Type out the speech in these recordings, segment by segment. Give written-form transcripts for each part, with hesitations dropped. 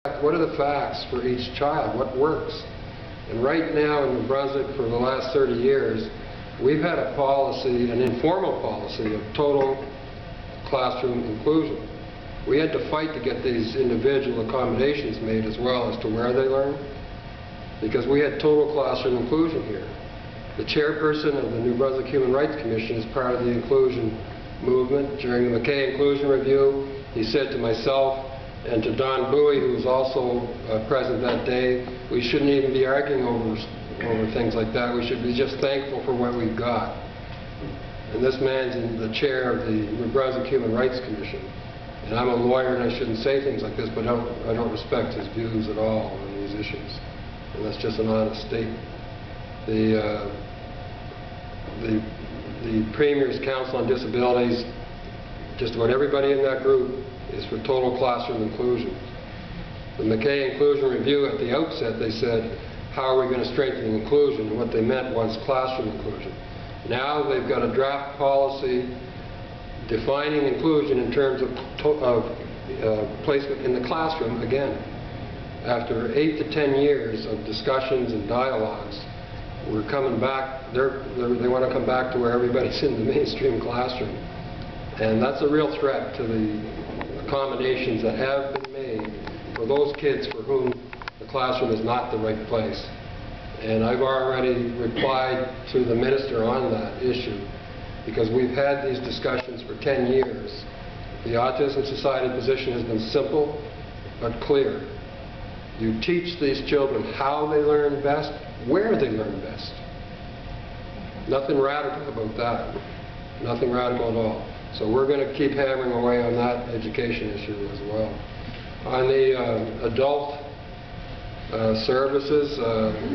What are the facts for each child? What works? And right now in New Brunswick, for the last 30 years, we've had a policy, an informal policy of total classroom inclusion. We had to fight to get these individual accommodations made as well as to where they learn, because we had total classroom inclusion here. The chairperson of the New Brunswick Human Rights Commission is part of the inclusion movement. During the McKay Inclusion Review, he said to myself and to Don Bowie, who was also present that day, we shouldn't even be arguing over things like that. We should be just thankful for what we've got. And this man's in the chair of the New Brunswick Human Rights Commission. And I'm a lawyer and I shouldn't say things like this, but I don't respect his views at all on these issues. And that's just an honest statement. The Premier's Council on Disabilities, just about everybody in that group is for total classroom inclusion. The McKay Inclusion Review, at the outset, they said, how are we going to strengthen inclusion? And what they meant was classroom inclusion. Now they've got a draft policy defining inclusion in terms of placement in the classroom again. After 8 to 10 years of discussions and dialogues, we're coming back, they want to come back to where everybody's in the mainstream classroom. And that's a real threat to the accommodations that have been made for those kids for whom the classroom is not the right place. And I've already replied to the minister on that issue, because we've had these discussions for 10 years. The Autism Society position has been simple but clear. You teach these children how they learn best, where they learn best. Nothing radical about that. Nothing radical at all. So we're going to keep hammering away on that education issue as well. On the adult services,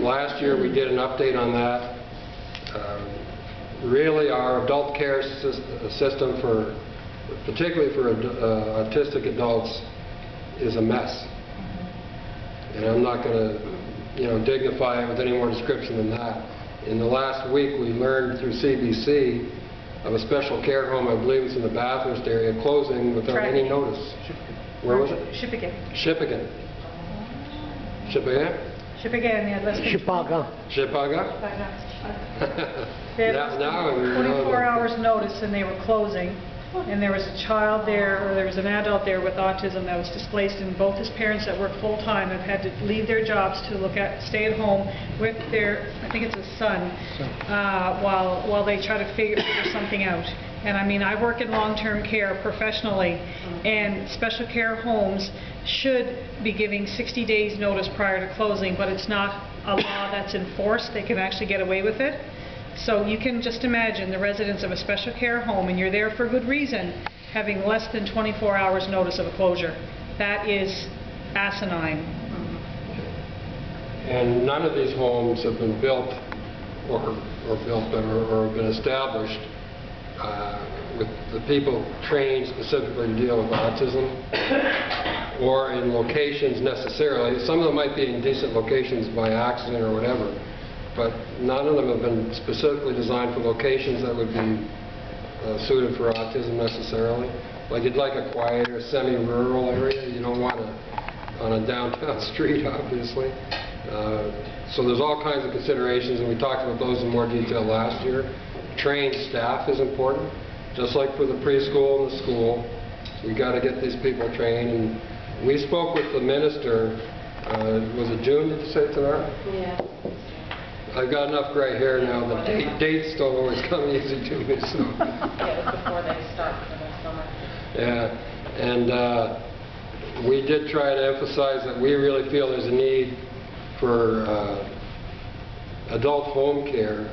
last year we did an update on that. Really our adult care system, particularly for autistic adults, is a mess. And I'm not going to dignify it with any more description than that. In the last week we learned through CBC of a special care home, I believe it's in the Bathurst area, closing without any notice. Where was it? Shippigan. Shippigan. Shippigan? Shippigan, yeah. Chipaga. Chipaga? They had 24 hours notice and they were closing. And there was a child there, or there was an adult there with autism that was displaced, and both his parents that work full-time have had to leave their jobs to stay at home with their, I think it's a son, while they try to figure something out. And I mean, I work in long-term care professionally, and special care homes should be giving 60 days notice prior to closing, but it's not a law that's enforced. They can actually get away with it. So you can just imagine the residents of a special care home, and you're there for good reason, having less than 24 hours notice of a closure. That is asinine. And none of these homes have been built or been established with the people trained specifically to deal with autism, or in locations necessarily. Some of them might be in decent locations by accident or whatever, but none of them have been specifically designed for locations that would be suited for autism necessarily. Like you'd like a quieter, semi-rural area. You don't want it on a downtown street, obviously. So there's all kinds of considerations, and we talked about those in more detail last year. Trained staff is important, just like for the preschool and the school. We got to get these people trained. And we spoke with the minister. Was it June? Did you say it, Tamara? Yeah. I've got enough gray hair now that dates don't always come easy to me. So. Yeah, it was before they start for the summer. Yeah, and we did try to emphasize that we really feel there's a need for adult home care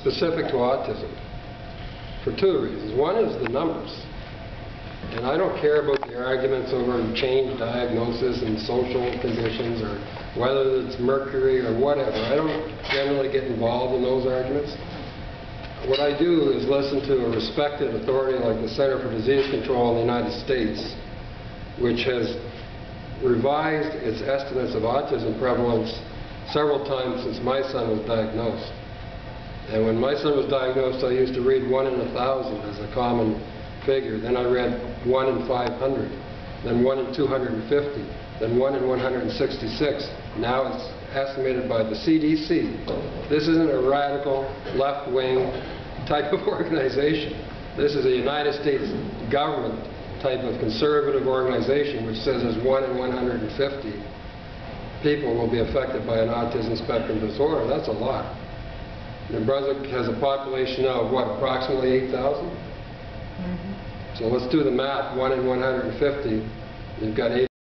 specific to autism for two reasons. One is the numbers. And I don't care about the arguments over change diagnosis and social conditions, or whether it's mercury or whatever. I don't generally get involved in those arguments. What I do is listen to a respected authority like the Center for Disease Control in the United States, which has revised its estimates of autism prevalence several times since my son was diagnosed. And when my son was diagnosed, I used to read 1 in 1,000 as a common figure. Then I read 1 in 500. then 1 in 250, then 1 in 166. Now it's estimated by the CDC. This isn't a radical left-wing type of organization. This is a United States government type of conservative organization which says there's 1 in 150 people will be affected by an autism spectrum disorder. That's a lot. New Brunswick has a population now of what, approximately 8,000? So let's do the math. 1 in 150, you've got 8